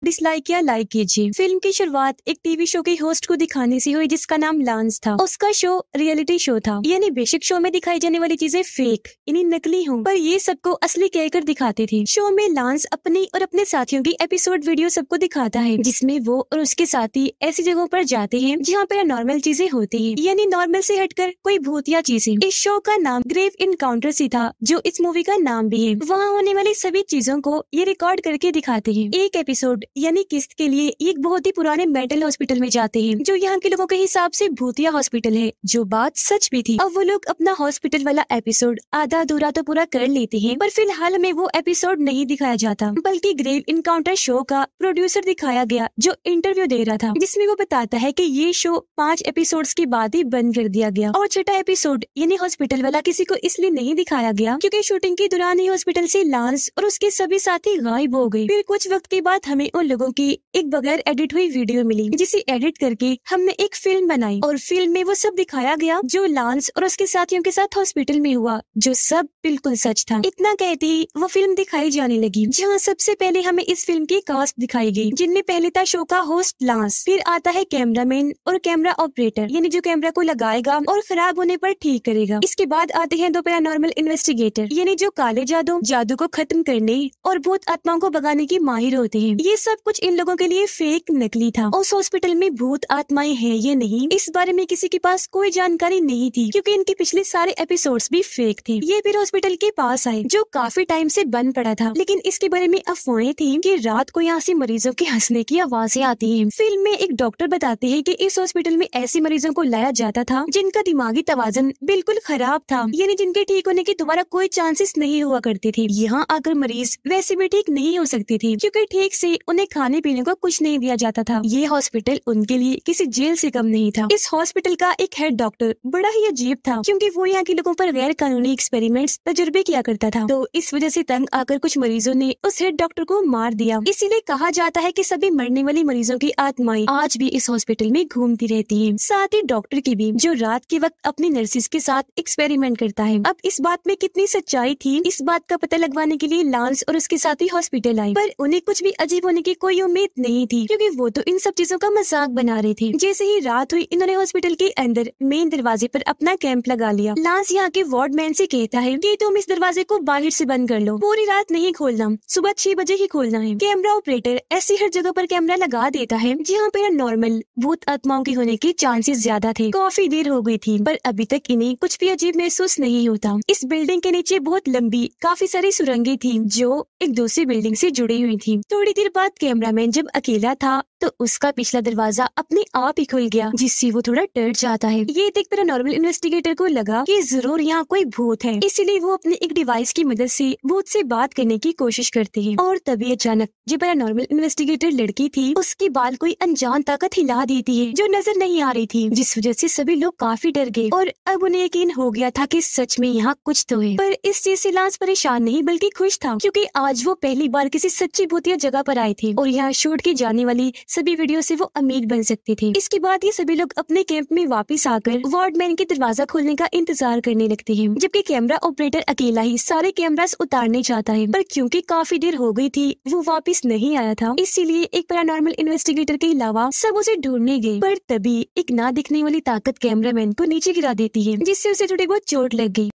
Dislike या like कीजिए। Film की शुरुआत एक टीवी शो के होस्ट को दिखाने से हुई जिसका नाम लांस था। उसका शो रियलिटी शो था, यानी बेसिक शो में दिखाई जाने वाली चीजें फेक यानी नकली हों, पर ये सबको असली कहकर दिखाते थे। शो में लांस अपनी और अपने साथियों की एपिसोड वीडियो सबको दिखाता है, जिसमें वो और उसके साथी ऐसी जगहों पर जाते हैं जहाँ पर नॉर्मल चीजें होती हैं, यानी नॉर्मल से हटकर कोई भूत या चीजें। इस शो का नाम ग्रेव इनकाउंटर ही था, जो इस मूवी का नाम भी है। वहाँ होने वाली सभी चीजों को ये रिकॉर्ड करके दिखाते हैं। एक एपिसोड यानी किस्त के लिए एक बहुत ही पुराने मेंटल हॉस्पिटल में जाते हैं, जो यहाँ के लोगों के हिसाब से भूतिया हॉस्पिटल है, जो बात सच भी थी। अब वो लोग अपना हॉस्पिटल वाला एपिसोड आधा अधूरा तो पूरा कर लेते हैं, पर फिलहाल में वो एपिसोड नहीं दिखाया जाता, बल्कि ग्रेव इनकाउंटर शो का प्रोड्यूसर दिखाया गया, जो इंटरव्यू दे रहा था, जिसमें वो बताता है कि ये शो 5 एपिसोड्स के बाद ही बंद कर दिया गया। और छठा एपिसोड यानी हॉस्पिटल वाला किसी को इसलिए नहीं दिखाया गया क्योंकि शूटिंग के दौरान ही हॉस्पिटल से लांस और उसके सभी साथी गायब हो गए। फिर कुछ वक्त के बाद हमें उन लोगों की एक बगैर एडिट हुई वीडियो मिली, जिसे एडिट करके हमने एक फिल्म बनाई, और फिल्म में वो सब दिखाया गया जो लांस और उसके साथियों के साथ हॉस्पिटल में हुआ, जो सब बिल्कुल सच था। इतना कहते ही वो फिल्म दिखाई जाने लगी, जहाँ सबसे पहले हमें इस फिल्म की कास्ट दिखाई गई, जिनमें पहले था शो का होस्ट लांस, फिर आता है कैमरामैन और कैमरा ऑपरेटर, यानी जो कैमरा को लगाएगा और खराब होने पर ठीक करेगा। इसके बाद आते हैं 2 पैरानॉर्मल इन्वेस्टिगेटर, यानी जो काले जादू को खत्म करने और भूत आत्माओं को भगाने की माहिर होते हैं। ये सब कुछ इन लोगों के लिए फेक नकली था। उस हॉस्पिटल में भूत आत्माएं हैं या नहीं, इस बारे में किसी के पास कोई जानकारी नहीं थी, क्योंकि इनके पिछले सारे एपिसोड्स भी फेक थे। ये फिर हॉस्पिटल के पास आए, जो काफी टाइम से बंद पड़ा था, लेकिन इसके बारे में अफवाहें थी कि रात को यहाँ से मरीजों के हंसने की आवाजें आती हैं। फिल्म में एक डॉक्टर बताते हैं कि इस हॉस्पिटल में ऐसे मरीजों को लाया जाता था जिनका दिमागी तवाज़ुन बिल्कुल खराब था, यानी जिनके ठीक होने के दोबारा कोई चांसेस नहीं हुआ करते थे। यहाँ आकर मरीज वैसे भी ठीक नहीं हो सकते थे, क्योंकि ठीक से उन्हें खाने पीने को कुछ नहीं दिया जाता था। ये हॉस्पिटल उनके लिए किसी जेल से कम नहीं था। इस हॉस्पिटल का एक हेड डॉक्टर बड़ा ही अजीब था, क्योंकि वो यहाँ के लोगों पर गैर कानूनी एक्सपेरिमेंट्स तजुर्बे किया करता था। तो इस वजह से तंग आकर कुछ मरीजों ने उस हेड डॉक्टर को मार दिया। इसीलिए कहा जाता है कि सभी मरने वाली मरीजों की आत्माएं आज भी इस हॉस्पिटल में घूमती रहती हैं, साथ ही डॉक्टर की भी, जो रात के वक्त अपनी नर्सिस के साथ एक्सपेरिमेंट करता है। अब इस बात में कितनी सच्चाई थी, इस बात का पता लगवाने के लिए लांस और उसके साथी हॉस्पिटल आए, पर उन्हें कुछ भी अजीब होने की कोई उम्मीद नहीं थी, क्योंकि वो तो इन सब चीजों का मजाक बना रहे थे। जैसे ही रात हुई, इन्होंने हॉस्पिटल के अंदर मेन दरवाजे पर अपना कैंप लगा लिया। लांस यहाँ के वार्डमैन से कहता है कि तुम इस दरवाजे को बाहर से बंद कर लो, पूरी रात नहीं खोलना, सुबह 6 बजे ही खोलना है। कैमरा ऑपरेटर ऐसी हर जगह पर कैमरा लगा देता है जहाँ पर नॉर्मल भूत आत्माओं के होने के चांसेस ज्यादा थे। काफी देर हो गई थी, पर अभी तक इन्हें कुछ भी अजीब महसूस नहीं होता। इस बिल्डिंग के नीचे बहुत लंबी काफी सारी सुरंगें थी, जो एक दूसरी बिल्डिंग से जुड़ी हुई थी। थोड़ी देर बाद कैमरामैन जब अकेला था तो उसका पिछला दरवाजा अपने आप ही खुल गया, जिससे वो थोड़ा डर जाता है। ये देख पैरानॉर्मल इन्वेस्टिगेटर को लगा कि जरूर यहाँ कोई भूत है, इसीलिए वो अपने एक डिवाइस की मदद से भूत से बात करने की कोशिश करते हैं। और तभी अचानक जो पैरानॉर्मल इन्वेस्टिगेटर लड़की थी, उसके बाल कोई अनजान ताकत हिला देती है, जो नजर नहीं आ रही थी, जिस वजह से सभी लोग काफी डर गए और अब उन्हें यकीन हो गया था कि सच में यहाँ कुछ तो है। पर इस चीज से लांस परेशान नहीं बल्कि खुश था, क्योंकि आज वो पहली बार किसी सच्ची भूतिया जगह पर आए थे और यहाँ शूट की जाने वाली सभी वीडियो से वो अमीर बन सकते थे। इसके बाद ये सभी लोग अपने कैंप में वापस आकर वार्डमैन के दरवाजा खोलने का इंतजार करने लगते हैं, जबकि कैमरा ऑपरेटर अकेला ही सारे कैमरास उतारने चाहता है, पर क्योंकि काफी देर हो गई थी वो वापस नहीं आया था, इसीलिए एक पैरानॉर्मल इन्वेस्टिगेटर के अलावा सब उसे ढूंढने गए। पर तभी एक ना दिखने वाली ताकत कैमरामैन को नीचे गिरा देती है, जिससे उसे थोड़ी बहुत चोट लग गई।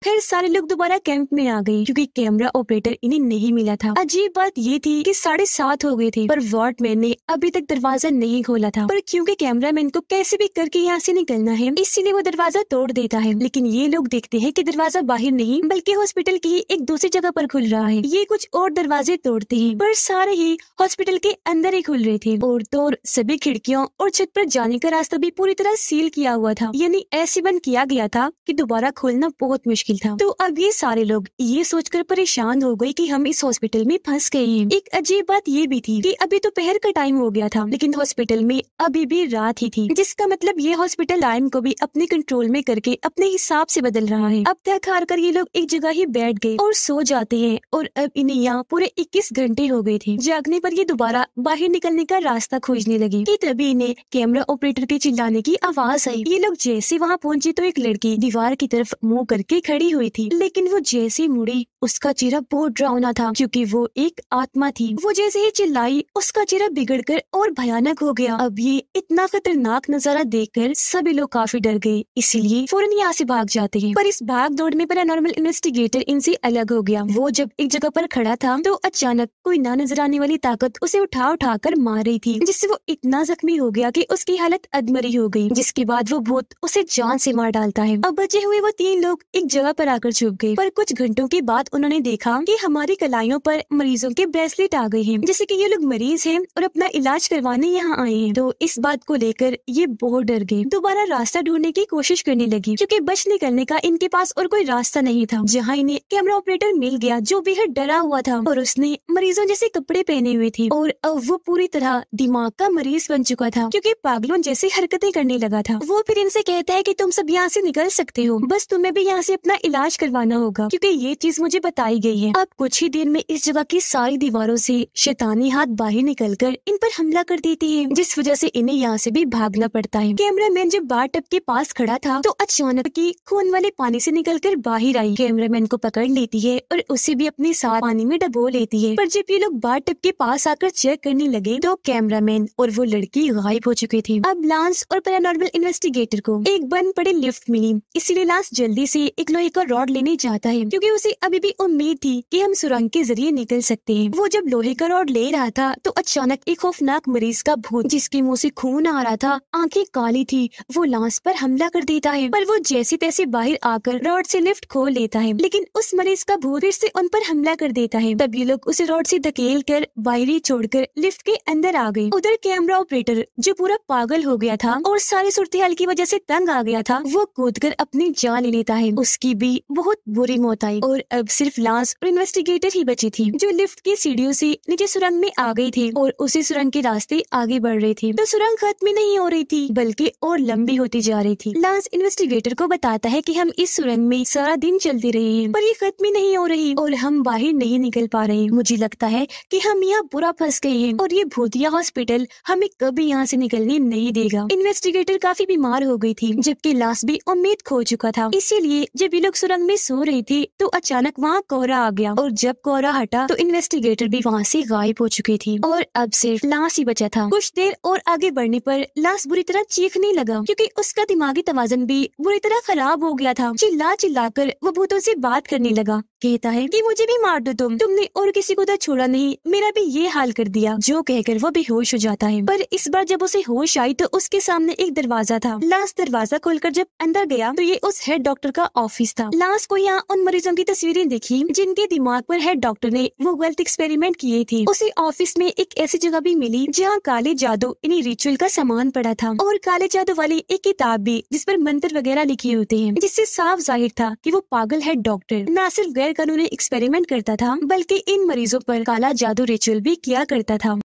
फिर सारे लोग दोबारा कैंप में आ गए, क्योंकि कैमरा ऑपरेटर इन्हें नहीं मिला था। अजीब बात ये थी कि 7:30 हो गए थे, पर वार्डमैन ने अभी तक दरवाजा नहीं खोला था। पर क्योंकि कैमरामैन को कैसे भी करके यहाँ से निकलना है, इसीलिए वो दरवाजा तोड़ देता है। लेकिन ये लोग देखते हैं कि दरवाजा बाहर नहीं बल्कि हॉस्पिटल की एक दूसरी जगह पर खुल रहा है। ये कुछ और दरवाजे तोड़ते हैं, पर सारे ही हॉस्पिटल के अंदर ही खुल रहे थे, और तो सभी खिड़कियों और छत पर जाने का रास्ता भी पूरी तरह सील किया हुआ था, यानी ऐसे बंद किया गया था कि दोबारा खोलना बहुत मुश्किल था। तो अब ये सारे लोग ये सोचकर परेशान हो गए कि हम इस हॉस्पिटल में फंस गए हैं। एक अजीब बात ये भी थी कि अभी दोपहर का टाइम हो गया था, लेकिन हॉस्पिटल में अभी भी रात ही थी, जिसका मतलब ये हॉस्पिटल टाइम को भी अपने कंट्रोल में करके अपने हिसाब से बदल रहा है। अब थक हार कर ये लोग एक जगह ही बैठ गए और सो जाते हैं, और अब इन्हें यहाँ पूरे 21 घंटे हो गए थे। जागने पर ये दोबारा बाहर निकलने का रास्ता खोजने लगे कि तभी इन्हें कैमरा ऑपरेटर के चिल्लाने की आवाज आई। ये लोग जैसे वहाँ पहुँचे तो एक लड़की दीवार की तरफ मुँह करके खड़ी खड़ी हुई थी, लेकिन वो जैसे मुड़ी उसका चेहरा बहुत डरावना था क्योंकि वो एक आत्मा थी। वो जैसे ही चिल्लाई उसका चेहरा बिगड़कर और भयानक हो गया। अब ये इतना खतरनाक नजारा देखकर सभी लोग काफी डर गए, इसीलिए फौरन यहाँ से भाग जाते हैं। पर इस भाग दौड़ में पैरानॉर्मल इन्वेस्टिगेटर इनसे अलग हो गया। वो जब एक जगह पर खड़ा था तो अचानक कोई ना नजर आने वाली ताकत उसे उठा कर मार रही थी, जिससे वो इतना जख्मी हो गया कि उसकी हालत अधमरी हो गई, जिसके बाद वो भूत उसे जान से मार डालता है। अब बचे हुए वो 3 लोग एक जगह पर आकर छुप गए, पर कुछ घंटों के बाद उन्होंने देखा कि हमारी कलाइयों पर मरीजों के ब्रेसलेट आ गए हैं, जैसे कि ये लोग मरीज हैं और अपना इलाज करवाने यहाँ आए हैं। तो इस बात को लेकर ये बहुत डर गए, दोबारा रास्ता ढूंढने की कोशिश करने लगी क्योंकि बच निकलने का इनके पास और कोई रास्ता नहीं था। जहाँ इन्हें कैमरा ऑपरेटर मिल गया जो बेहद डरा हुआ था और उसने मरीजों जैसे कपड़े पहने हुए थे और अब वो पूरी तरह दिमाग का मरीज बन चुका था क्योंकि पागलों जैसी हरकतें करने लगा था। वो फिर इनसे कहता है कि तुम सब यहाँ से निकल सकते हो, बस तुम्हें भी यहाँ से अपना इलाज करवाना होगा क्योंकि ये चीज मुझे बताई गई है। अब कुछ ही देर में इस जगह की सारी दीवारों से शैतानी हाथ बाहर निकलकर इन पर हमला कर देती है, जिस वजह से इन्हें यहाँ से भी भागना पड़ता है। कैमरामैन जब बार टब के पास खड़ा था तो अचानक की खून वाले पानी से निकलकर बाहर आई। कैमरामैन को पकड़ लेती है और उसे भी अपने साथ पानी में डबो लेती है। पर जब ये लोग बार टब के पास आकर चेक करने लगे तो कैमरामैन और वो लड़की गायब हो चुकी थी। अब लांस और पैरानॉर्मल इन्वेस्टिगेटर को एक बंद पड़े लिफ्ट मिली, इसीलिए लांस जल्दी से एक लोहे का रॉड लेने जाता है क्योंकि उसे अभी भी उम्मीद थी कि हम सुरंग के जरिए निकल सकते हैं। वो जब लोहे का रॉड ले रहा था तो अचानक एक खौफनाक मरीज का भूत जिसके मुंह से खून आ रहा था, आंखें काली थी, वो लांस पर हमला कर देता है। पर वो जैसे तैसे बाहर आकर रॉड से लिफ्ट खोल लेता है, लेकिन उस मरीज का भूत फिर से उन पर हमला कर देता है। तब ये लोग उसे रॉड से धकेल कर बाहर ही छोड़कर लिफ्ट के अंदर आ गए। उधर कैमरा ऑपरेटर जो पूरा पागल हो गया था और सारी सूरत-ए-हाल की वजह से तंग आ गया था, वो कूदकर अपनी जान ले लेता है। उसकी भी बहुत बुरी मौत आई और अब सिर्फ लांस और इन्वेस्टिगेटर ही बची थी जो लिफ्ट की सीढ़ियों से नीचे सुरंग में आ गई थी और उसी सुरंग के रास्ते आगे बढ़ रहे थे। तो सुरंग खत्म नहीं हो रही थी बल्कि और लंबी होती जा रही थी। लांस इन्वेस्टिगेटर को बताता है कि हम इस सुरंग में सारा दिन चलते रहे हैं पर ये खत्म ही नहीं हो रही और हम बाहर नहीं निकल पा रहे। मुझे लगता है कि हम यहाँ पूरा फंस गए हैं और ये भूतिया हॉस्पिटल हमें कभी यहाँ से निकलने नहीं देगा। इन्वेस्टिगेटर काफी बीमार हो गई थी जबकि लांस भी उम्मीद खो चुका था। इसीलिए जब ये लोग सुरंग में सो रही थी तो अचानक वहाँ कोहरा आ गया और जब कोहरा हटा तो इन्वेस्टिगेटर भी वहाँ से गायब हो चुकी थी और अब सिर्फ लांस ही बचा था। कुछ देर और आगे बढ़ने पर लांस बुरी तरह चीखने लगा क्योंकि उसका दिमागी तवाज़ुन भी बुरी तरह खराब हो गया था। चिल्ला चिल्लाकर वो भूतों से बात करने लगा, कहता है कि मुझे भी मार दो तुमने और किसी को तो छोड़ा नहीं, मेरा भी ये हाल कर दिया। जो कहकर वो बेहोश हो जाता है। पर इस बार जब उसे होश आई तो उसके सामने एक दरवाजा था। लांस दरवाजा खोलकर जब अंदर गया तो ये उस हेड डॉक्टर का ऑफिस था। लांस को यहाँ उन मरीजों की तस्वीरें दिखी जिनके दिमाग पर हेड डॉक्टर ने वो गलत एक्सपेरिमेंट किए थे। उसे ऑफिस में एक ऐसी जगह भी मिली जहाँ काले जादू इन्हीं रिचुअल का सामान पड़ा था और काले जादू वाली एक किताब भी जिस पर मंत्र वगैरह लिखे होते हैं, जिससे साफ जाहिर था कि वो पागल हेड डॉक्टर न सिर्फ गैर कानूनी एक्सपेरिमेंट करता था बल्कि इन मरीजों पर काला जादू रिचुअल भी किया करता था।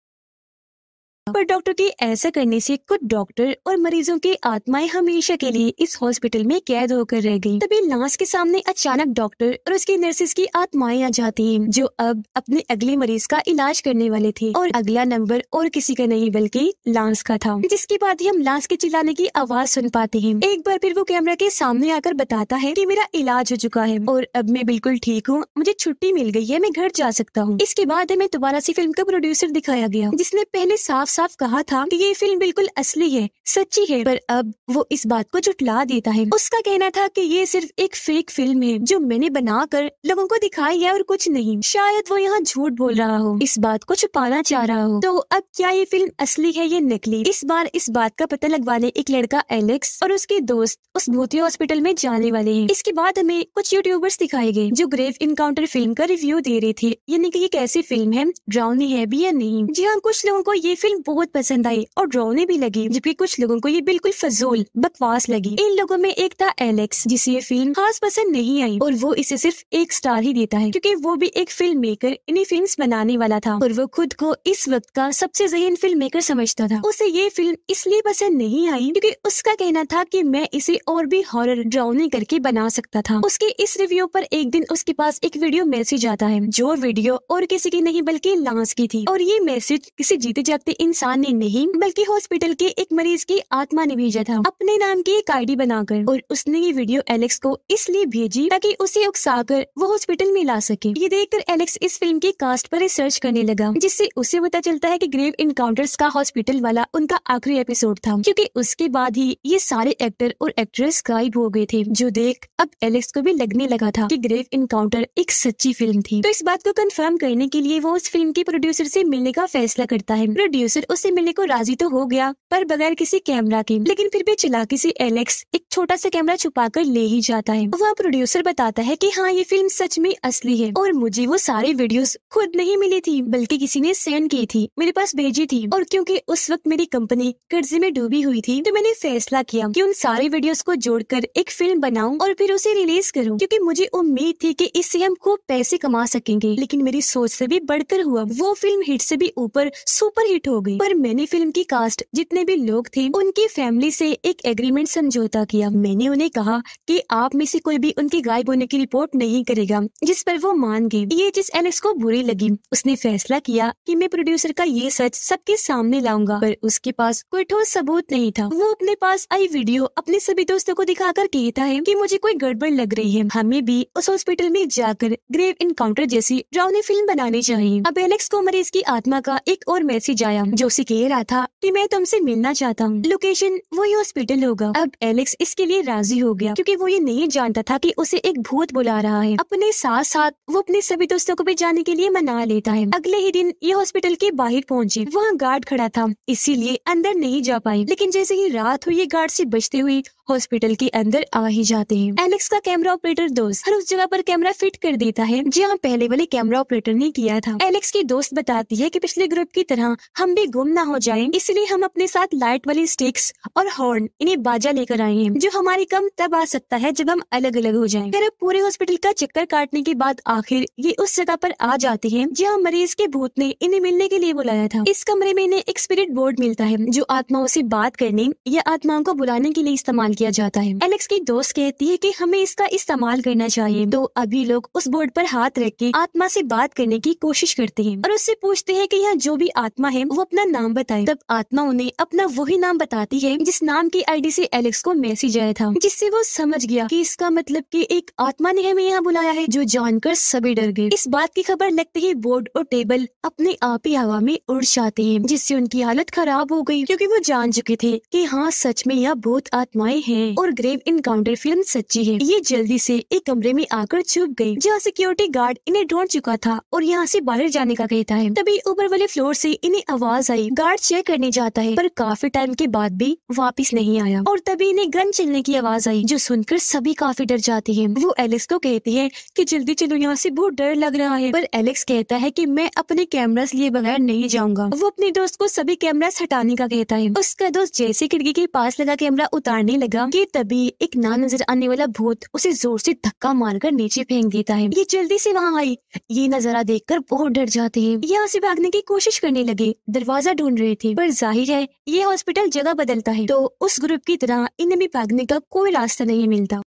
पर डॉक्टर के ऐसा करने से कुछ डॉक्टर और मरीजों की आत्माएं हमेशा के लिए इस हॉस्पिटल में कैद होकर रह गईं। तभी लांस के सामने अचानक डॉक्टर और उसकी नर्सेस की आत्माएं आ जाती हैं जो अब अपने अगले मरीज का इलाज करने वाले थे और अगला नंबर और किसी का नहीं बल्कि लांस का था। जिसके बाद ही हम लांस के चिल्लाने की आवाज सुन पाते हैं। एक बार फिर वो कैमरा के सामने आकर बताता है कि मेरा इलाज हो चुका है और अब मैं बिल्कुल ठीक हूँ, मुझे छुट्टी मिल गई है, मैं घर जा सकता हूँ। इसके बाद हमें दोबारा से फिल्म का प्रोड्यूसर दिखाया गया जिसने पहले साफ साफ कहा था कि ये फिल्म बिल्कुल असली है, सच्ची है, पर अब वो इस बात को झुठला देता है। उसका कहना था कि ये सिर्फ एक फेक फिल्म है जो मैंने बनाकर लोगों को दिखाई है और कुछ नहीं। शायद वो यहाँ झूठ बोल रहा हो, इस बात को छुपाना चाह रहा हो। तो अब क्या ये फिल्म असली है या नकली? इस बार इस बात का पता लगवाने एक लड़का एलेक्स और उसके दोस्त उस भूतिया हॉस्पिटल में जाने वाले हैं। इसके बाद हमें कुछ यूट्यूबर्स दिखाए गए जो ग्रेव इनकाउंटर फिल्म का रिव्यू दे रहे थे, यानी कि ये कैसी फिल्म है, डरावनी है भी या नहीं। जी हाँ, कुछ लोगों को ये फिल्म बहुत पसंद आई और डरावनी भी लगी, जबकि कुछ लोगों को ये बिल्कुल फजूल बकवास लगी। इन लोगों में एक था एलेक्स जिसे ये फिल्म खास पसंद नहीं आई और वो इसे सिर्फ 1 स्टार ही देता है क्योंकि वो भी एक फिल्म मेकर इन्हीं फिल्म्स बनाने वाला था और वो खुद को इस वक्त का सबसे ज़हीन फिल्म मेकर समझता था। उसे ये फिल्म इसलिए पसंद नहीं आई क्योंकि उसका कहना था कि मैं इसे और भी हॉरर डरावनी करके बना सकता था। उसके इस रिव्यू पर एक दिन उसके पास एक वीडियो मैसेज आता है जो वीडियो और किसी की नहीं बल्कि लांस की थी और ये मैसेज किसी जीते जागते इंसान ने नहीं बल्कि हॉस्पिटल के एक मरीज की आत्मा ने भेजा था अपने नाम की एक आईडी बनाकर, और उसने ये वीडियो एलेक्स को इसलिए भेजी ताकि उसे उकसाकर वो हॉस्पिटल में ला सके। ये देखकर एलेक्स इस फिल्म की कास्ट पर रिसर्च करने लगा, जिससे उसे पता चलता है कि ग्रेव इनकाउंटर्स का हॉस्पिटल वाला उनका आखिरी एपिसोड था, क्योंकि उसके बाद ही ये सारे एक्टर और एक्ट्रेस गायब हो गए थे। जो देख अब एलेक्स को भी लगने लगा था कि ग्रेव इनकाउंटर एक सच्ची फिल्म थी। तो इस बात को कंफर्म करने के लिए वो उस फिल्म के प्रोड्यूसर से मिलने का फैसला करता है। प्रोड्यूसर उससे मिलने को राजी तो हो गया, पर बगैर किसी कैमरा के। लेकिन फिर भी चालाकी से एलेक्स एक छोटा सा कैमरा छुपाकर ले ही जाता है। वह प्रोड्यूसर बताता है कि हाँ, ये फिल्म सच में असली है और मुझे वो सारी वीडियोस खुद नहीं मिली थी, बल्कि किसी ने सेंड की थी, मेरे पास भेजी थी। और क्योंकि उस वक्त मेरी कंपनी कर्जे में डूबी हुई थी, तो मैंने फैसला किया कि उन सारी वीडियोस को जोड़कर एक फिल्म बनाऊं और फिर उसे रिलीज करूं, क्योंकि मुझे उम्मीद थी कि इससे हम खूब पैसे कमा सकेंगे। लेकिन मेरी सोच से भी बढ़कर हुआ, वो फिल्म हिट से भी ऊपर सुपर हिट हो गई। पर मैंने फिल्म की कास्ट जितने भी लोग थे उनकी फैमिली से एक एग्रीमेंट समझौता किया। मैंने उन्हें कहा कि आप में से कोई भी उनके गायब होने की रिपोर्ट नहीं करेगा, जिस पर वो मान गए। ये चीज एलेक्स को बुरी लगी। उसने फैसला किया कि मैं प्रोड्यूसर का ये सच सबके सामने लाऊंगा, पर उसके पास कोई ठोस सबूत नहीं था। वो अपने पास आई वीडियो अपने सभी दोस्तों को दिखाकर कहता है कि मुझे कोई गड़बड़ लग रही है, हमें भी उस हॉस्पिटल में जाकर ग्रेव इनकाउंटर जैसी डरावनी फिल्म बनानी चाहिए। अब एलेक्स को मरीज की आत्मा का एक और मैसेज आया, जो उसे कह रहा था कि मैं तुमसे मिलना चाहता हूँ, लोकेशन वही हॉस्पिटल होगा। अब एलेक्स इसके लिए राजी हो गया, क्योंकि वो ये नहीं जानता था कि उसे एक भूत बुला रहा है। अपने साथ साथ वो अपने सभी दोस्तों को भी जाने के लिए मना लेता है। अगले ही दिन ये हॉस्पिटल के बाहर पहुंचे। वहाँ गार्ड खड़ा था, इसीलिए अंदर नहीं जा पाई। लेकिन जैसे ही रात हुई, ये गार्ड से बचते हुए हॉस्पिटल के अंदर आ ही जाते हैं। एलेक्स का कैमरा ऑपरेटर दोस्त हर उस जगह पर कैमरा फिट कर देता है जहाँ पहले वाले कैमरा ऑपरेटर ने किया था। एलेक्स की दोस्त बताती है कि पिछले ग्रुप की तरह हम भी गुम ना हो जाएं, इसलिए हम अपने साथ लाइट वाली स्टिक्स और हॉर्न, इन्हें बाजा लेकर आए हैं, जो हमारी कम तब आ सकता है जब हम अलग अलग हो जाएं। फिर पूरे हॉस्पिटल का चक्कर काटने के बाद आखिर ये उस जगह पर आ जाते हैं जहाँ मरीज के भूत ने इन्हें मिलने के लिए बुलाया था। इस कमरे में इन्हें एक स्पिरिट बोर्ड मिलता है, जो आत्माओं से बात करने या आत्माओं को बुलाने के लिए इस्तेमाल किया जाता है। एलेक्स की दोस्त कहती है कि हमें इसका इस्तेमाल करना चाहिए। तो अभी लोग उस बोर्ड पर हाथ रख के आत्मा से बात करने की कोशिश करते हैं और उससे पूछते हैं कि यहाँ जो भी आत्मा है वो अपना नाम बताए। तब आत्मा उन्हें अपना वही नाम बताती है जिस नाम की आईडी से एलेक्स को मैसेज आया था, जिससे वो समझ गया कि इसका मतलब कि एक आत्मा ने हमें यहाँ बुलाया है, जो जानकर सभी डर गए। इस बात की खबर लगते ही बोर्ड और टेबल अपने आप ही हवा में उड़ जाते हैं, जिससे उनकी हालत खराब हो गई, क्योंकि वो जान चुके थे कि हाँ, सच में यह भूत आत्माएं हैं और ग्रेव इनकाउंटर फिल्म सच्ची है। ये जल्दी से एक कमरे में आकर छुप गई, जहाँ सिक्योरिटी गार्ड इन्हें ढूंढ चुका था और यहाँ से बाहर जाने का कहता है। तभी ऊपर वाले फ्लोर से इन्हें आवाज आई। गार्ड चेक करने जाता है, पर काफी टाइम के बाद भी वापस नहीं आया। और तभी इन्हें गन चलने की आवाज आई, जो सुनकर सभी काफी डर जाते हैं। वो एलेक्स को कहती है कि जल्दी चलो, यहाँ से बहुत डर लग रहा है। पर एलेक्स कहता है कि मैं अपने कैमरास लिए बगैर नहीं जाऊंगा। वो अपने दोस्त को सभी कैमरास हटाने का कहता है। उसका दोस्त जैसे खिड़की के पास लगा कैमरा उतारने लगा कि तभी एक ना नजर आने वाला भूत उसे जोर से धक्का मारकर नीचे फेंक देता है। ये जल्दी से वहाँ आई। ये नजारा देखकर बहुत डर जाते हैं। यहाँ से भागने की कोशिश करने लगे, दरवाजा ढूंढ रहे थे, पर जाहिर है ये हॉस्पिटल जगह बदलता है, तो उस ग्रुप की तरह इन्हें भी भागने का कोई रास्ता नहीं मिलता।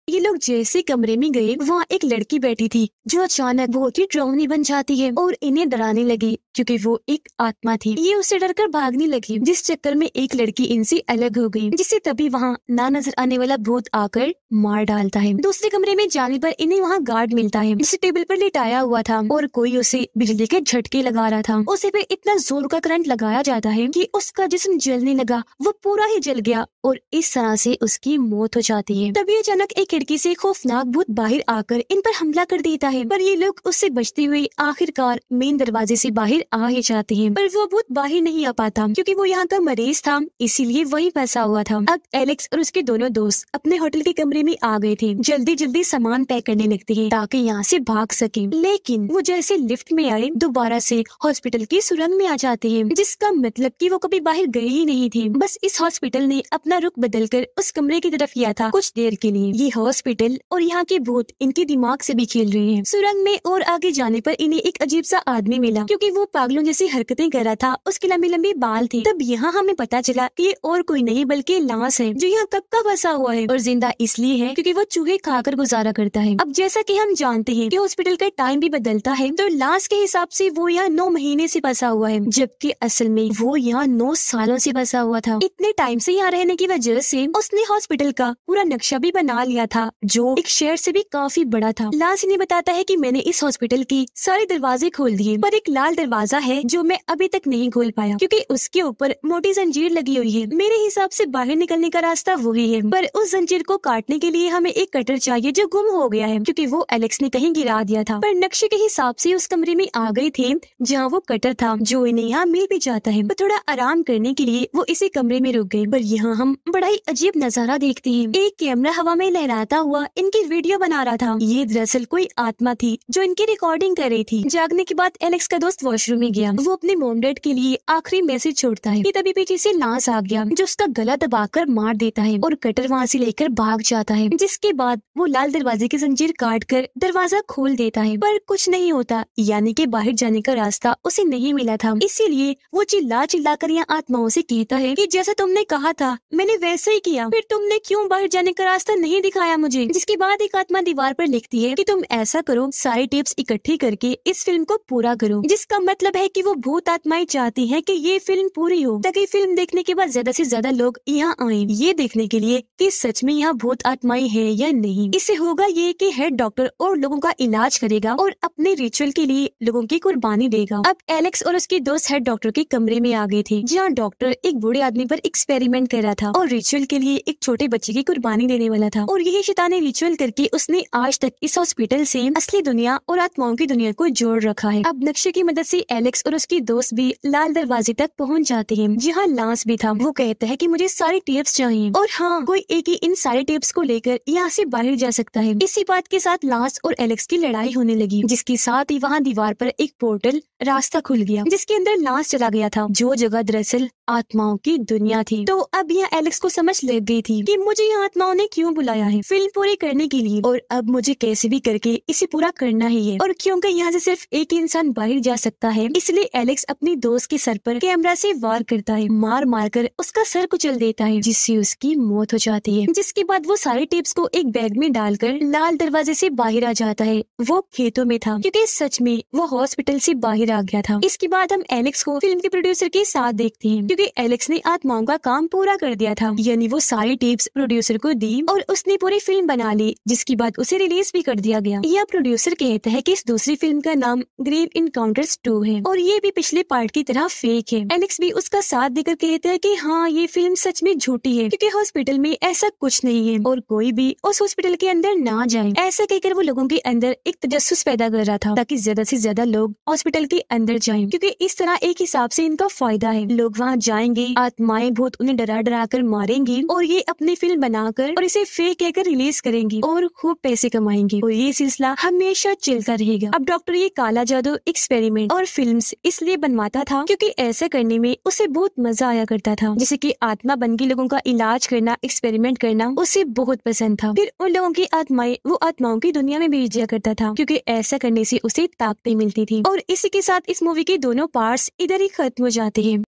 ये लोग जैसे कमरे में गए, वहाँ एक लड़की बैठी थी, जो अचानक बहुत ही डरावनी बन जाती है और इन्हें डराने लगी, क्योंकि वो एक आत्मा थी। ये उससे डरकर भागने लगी, जिस चक्कर में एक लड़की इनसे अलग हो गई, जिससे तभी वहाँ ना नजर आने वाला भूत आकर मार डालता है। दूसरे कमरे में जाने पर इन्हें वहाँ गार्ड मिलता है, जिसे टेबल पर लिटाया हुआ था और कोई उसे बिजली के झटके लगा रहा था। उसे फिर इतना जोर का करंट लगाया जाता है कि उसका जिस्म जलने लगा, वो पूरा ही जल गया और इस तरह से उसकी मौत हो जाती है। तभी अचानक एक खिड़की से खौफनाक भूत बाहर आकर इन पर हमला कर देता है, पर ये लोग उससे बचते हुए आखिरकार मेन दरवाजे से बाहर आ ही जाते हैं। पर वो भूत बाहर नहीं आ पाता, क्योंकि वो यहाँ का मरीज था, इसीलिए वही फंसा हुआ था। अब एलेक्स और उसके दोनों दोस्त अपने होटल के कमरे में आ गए थे। जल्दी जल्दी सामान पैक करने लगते हैं ताकि यहाँ से भाग सके। लेकिन वो जैसे लिफ्ट में आए, दोबारा से हॉस्पिटल की सुरंग में आ जाते हैं, जिसका मतलब कि वो कभी बाहर गए ही नहीं थे। बस इस हॉस्पिटल ने अपना रुख बदलकर उस कमरे की तरफ किया था कुछ देर के लिए। ये हॉस्पिटल और यहाँ के भूत इनके दिमाग से भी खेल रहे हैं। सुरंग में और आगे जाने पर इन्हें एक अजीब सा आदमी मिला, क्योंकि वो पागलों जैसी हरकतें कर रहा था। उसके लंबे लंबे बाल थे। तब यहाँ हमें पता चला कि ये और कोई नहीं बल्कि लांस है, जो यहाँ कब का बसा हुआ है और जिंदा इसलिए है क्योंकि वो चूहे खाकर गुजारा करता है। अब जैसा कि हम जानते हैं कि हॉस्पिटल का टाइम भी बदलता है, तो लांस के हिसाब से वो यहाँ 9 महीने से बसा हुआ है, जबकि असल में वो यहाँ 9 सालों से बसा हुआ था। इतने टाइम से यहाँ रहने की वजह से उसने हॉस्पिटल का पूरा नक्शा भी बना लिया था, जो एक शहर से भी काफी बड़ा था। लांस इन्हें बताता है कि मैंने इस हॉस्पिटल की सारे दरवाजे खोल दिए, पर एक लाल दरवाजा है जो मैं अभी तक नहीं खोल पाया, क्योंकि उसके ऊपर मोटी जंजीर लगी हुई है। मेरे हिसाब से बाहर निकलने का रास्ता वही है, पर उस जंजीर को काटने के लिए हमें एक कटर चाहिए जो गुम हो गया है, क्योंकि वो एलेक्स ने कहीं गिरा दिया था। पर नक्शे के हिसाब से उस कमरे में आ गए थे जहाँ वो कटर था, जो इन्हें यहाँ मिल भी जाता है। पर थोड़ा आराम करने के लिए वो इसी कमरे में रुक गए। पर यहाँ हम बड़ा ही अजीब नजारा देखते हैं। एक कैमरा हवा में लहराता हुआ इनकी वीडियो बना रहा था। ये दरअसल कोई आत्मा थी जो इनकी रिकॉर्डिंग कर रही थी। जागने के बाद एलेक्स का दोस्त वॉशरूम में गया। वो अपने मॉम डैड के लिए आखिरी मैसेज छोड़ता है कि तभी पीछे से लांस आ गया, जो उसका गला दबाकर मार देता है और कटर वहाँ से लेकर भाग जाता है। जिसके बाद वो लाल दरवाजे की जंजीर काट कर दरवाजा खोल देता है, पर कुछ नहीं होता, यानी कि बाहर जाने का रास्ता उसे नहीं मिला था। इसीलिए वो चिल्ला चिल्ला कर यहाँ आत्माओं से कहता है कि जैसा तुमने कहा था मैंने वैसे ही किया, फिर तुमने क्यों बाहर जाने का रास्ता नहीं दिखाया मुझे। जिसके बाद एक आत्मा दीवार पर लिखती है कि तुम ऐसा करो, सारी टिप्स इकट्ठी करके इस फिल्म को पूरा करो। जिसका मतलब है कि वो भूत आत्माएं चाहती हैं कि ये फिल्म पूरी हो, ताकि फिल्म देखने के बाद ज्यादा से ज्यादा लोग यहाँ आए, ये देखने के लिए कि सच में यहाँ भूत आत्माएं हैं या नहीं। इससे होगा ये कि हेड डॉक्टर और लोगों का इलाज करेगा और अपने रिचुअल के लिए लोगों की कुर्बानी देगा। अब एलेक्स और उसके दोस्त हेड डॉक्टर के कमरे में आ गए थे, जहाँ डॉक्टर एक बूढ़े आदमी पर एक्सपेरिमेंट कर रहा था और रिचुअल के लिए एक छोटे बच्चे की कुर्बानी देने वाला था। और यही शैतानी रिचुअल करके उसने आज तक इस हॉस्पिटल से असली दुनिया और आत्माओं की दुनिया को जोड़ रखा है। अब नक्शे की मदद से एलेक्स और उसके दोस्त भी लाल दरवाजे तक पहुँच जाते हैं, जहाँ लांस भी था। वो कहता है कि मुझे सारी टेप्स चाहिए और हाँ, कोई एक ही इन सारे टेप्स को लेकर यहाँ से बाहर जा सकता है। इसी बात के साथ लांस और एलेक्स की लड़ाई होने लगी, जिसके साथ ही वहाँ दीवार पर एक पोर्टल रास्ता खुल गया, जिसके अंदर लांस चला गया था, जो जगह दरअसल आत्माओं की दुनिया थी। तो अब यहाँ एलेक्स को समझ लग गई थी कि मुझे यहाँ आत्माओं ने क्यों बुलाया है, फिल्म पूरी करने के लिए, और अब मुझे कैसे भी करके इसे पूरा करना ही है। और क्योंकि यहाँ से सिर्फ एक इंसान बाहर जा सकता है, इसलिए एलेक्स अपनी दोस्त के सर पर कैमरा से वार करता है, मार मार कर उसका सर कुचल देता है, जिससे उसकी मौत हो जाती है। जिसके बाद वो सारे टिप्स को एक बैग में डालकर लाल दरवाजे से बाहर आ जाता है। वो खेतों में था, क्योंकि सच में वो हॉस्पिटल से बाहर आ गया था। इसके बाद हम एलेक्स को फिल्म के प्रोड्यूसर के साथ देखते हैं, क्योंकि एलेक्स ने आत्माओं का काम पूरा कर दिया था, यानी वो सारी टिप्स प्रोड्यूसर को दी और उसने पूरी फिल्म बना ली, जिसके बाद उसे रिलीज भी कर दिया गया। यह प्रोड्यूसर कहता है कि इस दूसरी फिल्म का नाम ग्रेव इनकाउंटर्स 2 है और ये भी पिछले पार्ट की तरह फेक है। एलेक्स भी उसका साथ देकर कहता है कि हाँ, ये फिल्म सच में झूठी है, क्योंकि हॉस्पिटल में ऐसा कुछ नहीं है और कोई भी उस हॉस्पिटल के अंदर ना जाए। ऐसा कहकर वो लोगों के अंदर एक तजस्सुस पैदा कर रहा था, ताकि ज्यादा से ज्यादा लोग हॉस्पिटल के अंदर जाएं, क्योंकि इस तरह एक हिसाब से इनका फायदा है। लोग वहाँ जाएंगे, आत्माएं भूत उन्हें डरा डरा कर मारेंगी और ये अपनी फिल्म बनाकर और इसे फेक कहकर रिलीज करेंगी और खूब पैसे कमाएंगे और ये सिलसिला हमेशा चलता रहेगा। अब डॉक्टर ये काला जादू एक्सपेरिमेंट और फिल्म्स इसलिए बनवाता था क्योंकि ऐसा करने में उसे बहुत मजा आया करता था, जैसे कि आत्मा बन के लोगों का इलाज करना, एक्सपेरिमेंट करना उसे बहुत पसंद था। फिर उन लोगों की आत्माएं वो आत्माओं की दुनिया में भेज दिया करता था, क्योंकि ऐसा करने से उसे ताकतें मिलती थी। और इसी के साथ इस मूवी के दोनों पार्ट्स इधर ही खत्म हो जाते हैं।